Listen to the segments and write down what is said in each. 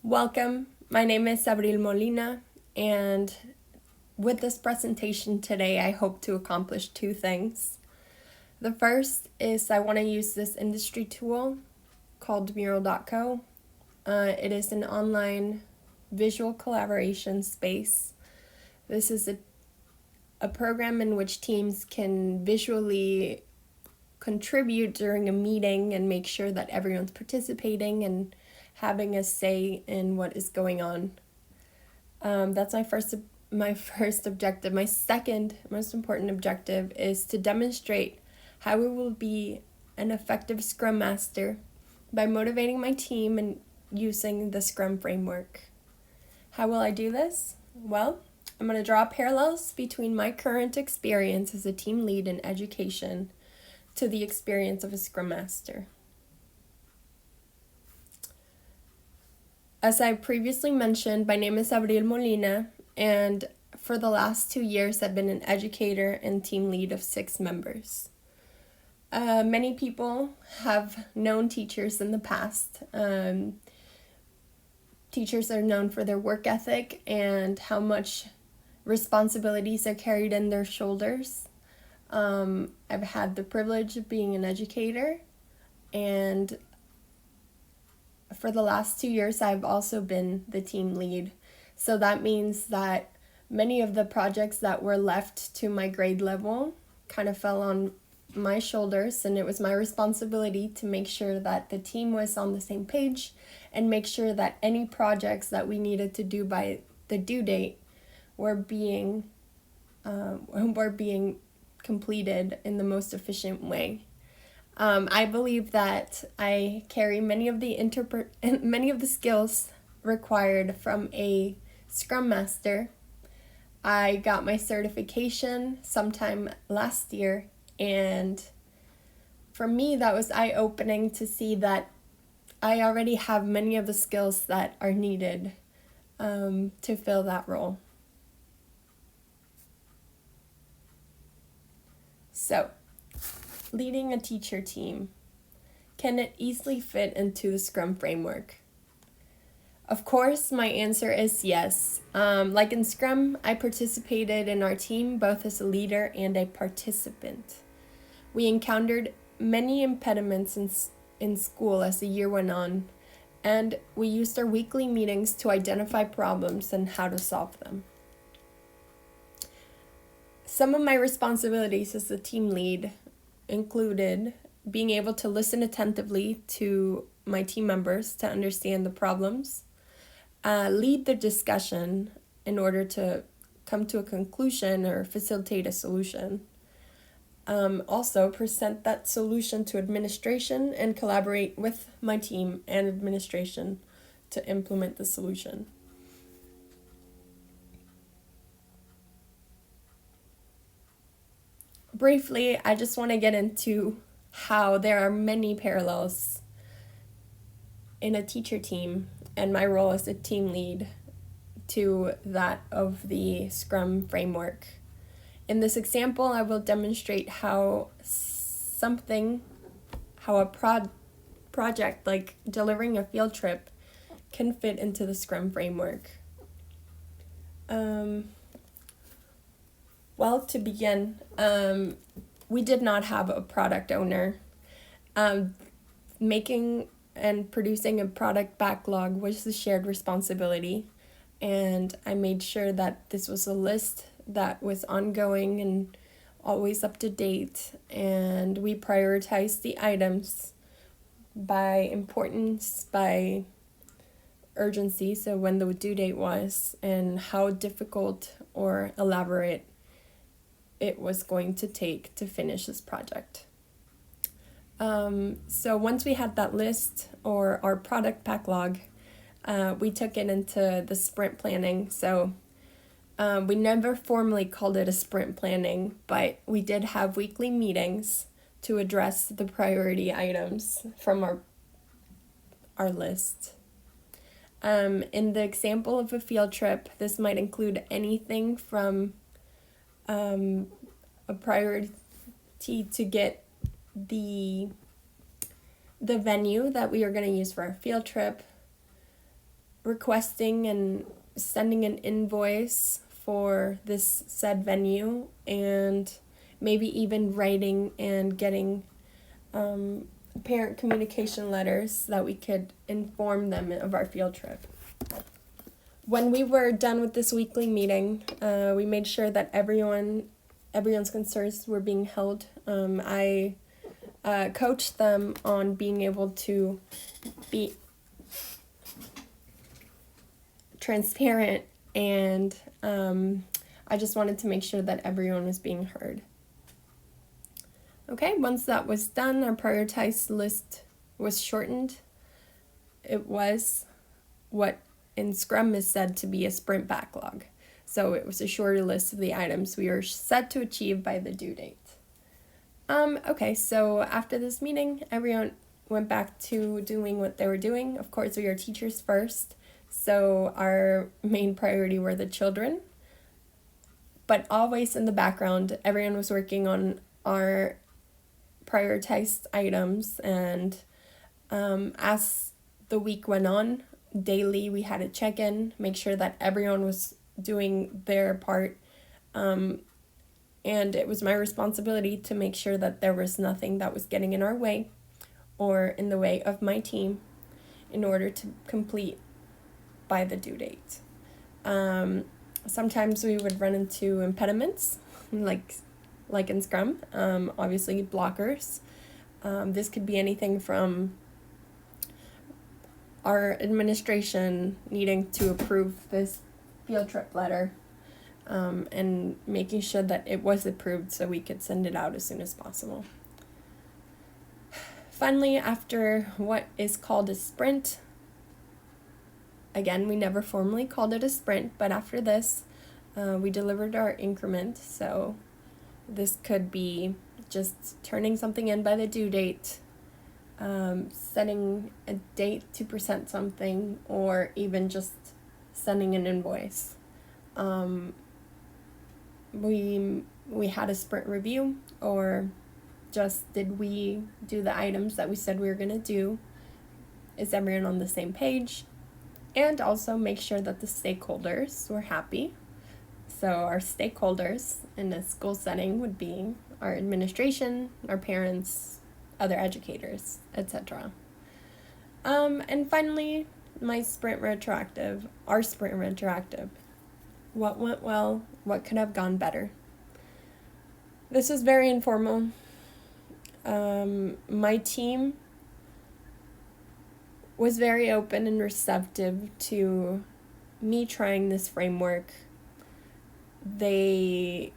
Welcome, my name is Abril Molina, and with this presentation today, I hope to accomplish two things. The first is I want to use this industry tool called Mural.co. It is an online visual collaboration space. This is a program in which teams can visually contribute during a meeting and make sure that everyone's participating and having a say in what is going on. That's my first objective. My second most important objective is to demonstrate how we will be an effective Scrum Master by motivating my team and using the Scrum Framework. How will I do this? Well, I'm going to draw parallels between my current experience as a team lead in education to the experience of a Scrum Master. As I previously mentioned, my name is Abril Molina, and for the last 2 years, I've been an educator and team lead of 6 members. Many people have known teachers in the past. Teachers are known for their work ethic and how much responsibilities are carried in their shoulders. I've had the privilege of being an educator, and for the last 2 years, I've also been the team lead. So that means that many of the projects that were left to my grade level kind of fell on my shoulders, and it was my responsibility to make sure that the team was on the same page and make sure that any projects that we needed to do by the due date were being completed in the most efficient way. I believe that I carry many of the skills required from a Scrum Master. I got my certification sometime last year, and for me that was eye-opening to see that I already have many of the skills that are needed to fill that role. So, leading a teacher team, can it easily fit into the Scrum Framework? Of course, my answer is yes. Like in Scrum, I participated in our team both as a leader and a participant. We encountered many impediments in school as the year went on, and we used our weekly meetings to identify problems and how to solve them. Some of my responsibilities as a team lead included being able to listen attentively to my team members to understand the problems, lead the discussion in order to come to a conclusion or facilitate a solution. Also present that solution to administration and collaborate with my team and administration to implement the solution. Briefly, I just want to get into how there are many parallels in a teacher team and my role as a team lead to that of the Scrum Framework. In this example, I will demonstrate how a project like delivering a field trip can fit into the Scrum Framework. Well, to begin, we did not have a product owner. Making and producing a product backlog was a shared responsibility, and I made sure that this was a list that was ongoing and always up to date, and we prioritized the items by importance, by urgency, so when the due date was, and how difficult or elaborate it was going to take to finish this project. So once we had that list or our product backlog, we took it into the sprint planning. So we never formally called it a sprint planning, but we did have weekly meetings to address the priority items from our list. In the example of a field trip, this might include anything from a priority to get the venue that we are going to use for our field trip, requesting and sending an invoice for this said venue, and maybe even writing and getting parent communication letters so that we could inform them of our field trip. When we were done with this weekly meeting, we made sure that everyone's concerns were being held. I coached them on being able to be transparent, and I just wanted to make sure that everyone was being heard. Okay, once that was done, our prioritized list was shortened. It was what in Scrum is said to be a sprint backlog. So it was a shorter list of the items we were set to achieve by the due date. Okay, so after this meeting, everyone went back to doing what they were doing. Of course, we are teachers first, so our main priority were the children. But always in the background, everyone was working on our prioritized items, and as the week went on, daily we had a check-in, make sure that everyone was doing their part, and it was my responsibility to make sure that there was nothing that was getting in our way or in the way of my team in order to complete by the due date. Sometimes we would run into impediments, like in Scrum, obviously blockers. This could be anything from our administration needing to approve this field trip letter, and making sure that it was approved so we could send it out as soon as possible. Finally, after what is called a sprint, again, we never formally called it a sprint, but after this, we delivered our increment. So this could be just turning something in by the due date, setting a date to present something, or even just sending an invoice. We had a sprint review, or just did we do the items that we said we were going to do? Is everyone on the same page? And also make sure that the stakeholders were happy. So our stakeholders in a school setting would be our administration, our parents, other educators, etc. And finally, our sprint retroactive. What went well? What could have gone better? This was very informal. My team was very open and receptive to me trying this framework. They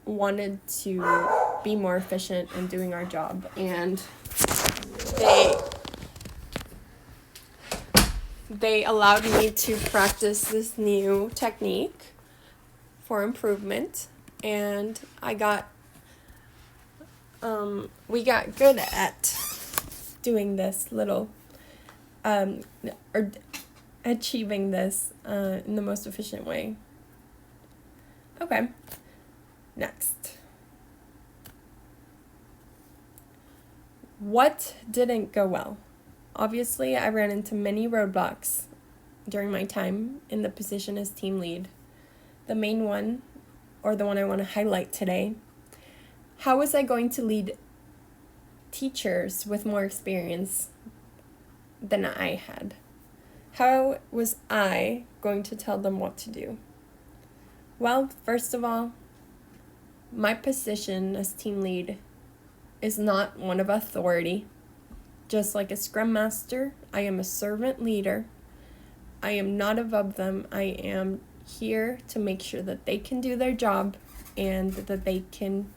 wanted to be more efficient in doing our job, and they allowed me to practice this new technique for improvement, and we got good at doing this little or achieving this in the most efficient way. Okay, next. What didn't go well? Obviously, I ran into many roadblocks during my time in the position as team lead. The main one, or the one I want to highlight today, how was I going to lead teachers with more experience than I had? How was I going to tell them what to do? Well, first of all, my position as team lead is not one of authority. Just like a Scrum Master, I am a servant leader. I am not above them. I am here to make sure that they can do their job and that they can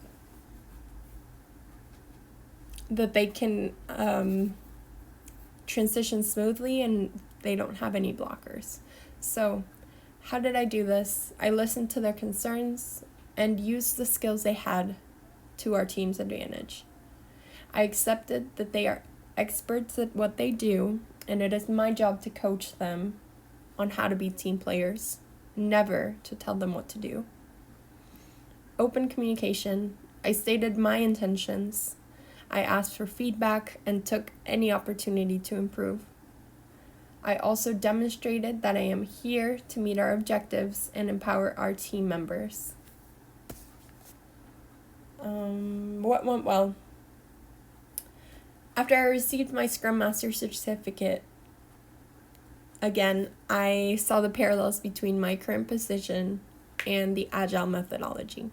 transition smoothly and they don't have any blockers. So how did I do this? I listened to their concerns and used the skills they had to our team's advantage. I accepted that they are experts at what they do, and it is my job to coach them on how to be team players, never to tell them what to do. Open communication. I stated my intentions. I asked for feedback and took any opportunity to improve. I also demonstrated that I am here to meet our objectives and empower our team members. What went well? After I received my Scrum Master certificate, again, I saw the parallels between my current position and the Agile methodology.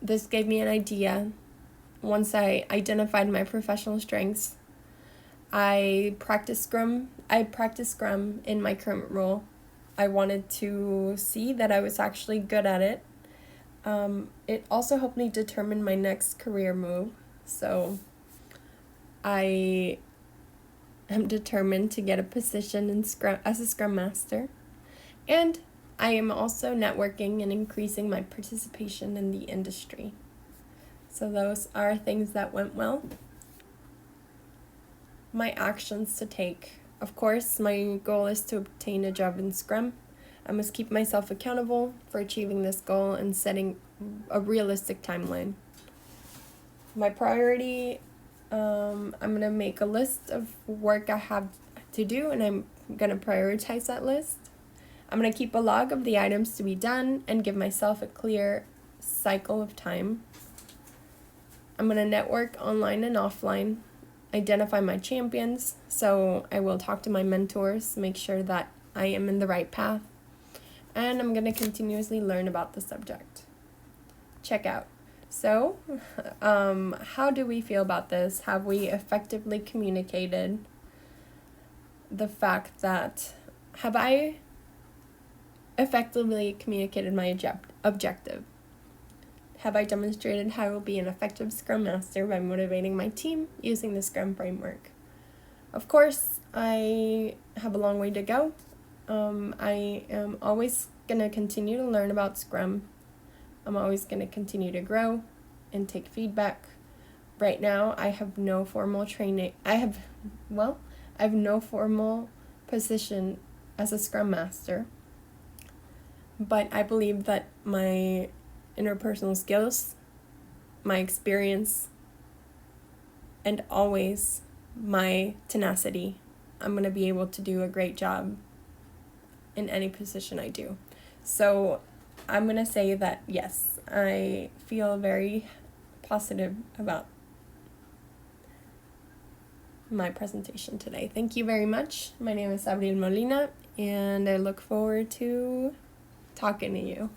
This gave me an idea. Once I identified my professional strengths, I practiced Scrum in my current role. I wanted to see that I was actually good at it. It also helped me determine my next career move. So I am determined to get a position in Scrum as a Scrum Master. And I am also networking and increasing my participation in the industry. So those are things that went well. My actions to take. Of course, my goal is to obtain a job in Scrum. I must keep myself accountable for achieving this goal and setting a realistic timeline. My priority, I'm going to make a list of work I have to do, and I'm going to prioritize that list. I'm going to keep a log of the items to be done and give myself a clear cycle of time. I'm going to network online and offline, identify my champions, so I will talk to my mentors, make sure that I am in the right path, and I'm going to continuously learn about the subject. Check out. So, how do we feel about this? Have we effectively communicated the fact that, have I effectively communicated my objective? Have I demonstrated how I will be an effective Scrum Master by motivating my team using the Scrum Framework? Of course, I have a long way to go. I am always going to continue to learn about Scrum. I'm always going to continue to grow and take feedback. Right now, I have no formal training. I have no formal position as a Scrum Master. But I believe that my interpersonal skills, my experience, and always my tenacity, I'm going to be able to do a great job in any position I do. So I'm going to say that, yes, I feel very positive about my presentation today. Thank you very much. My name is Abril Molina, and I look forward to talking to you.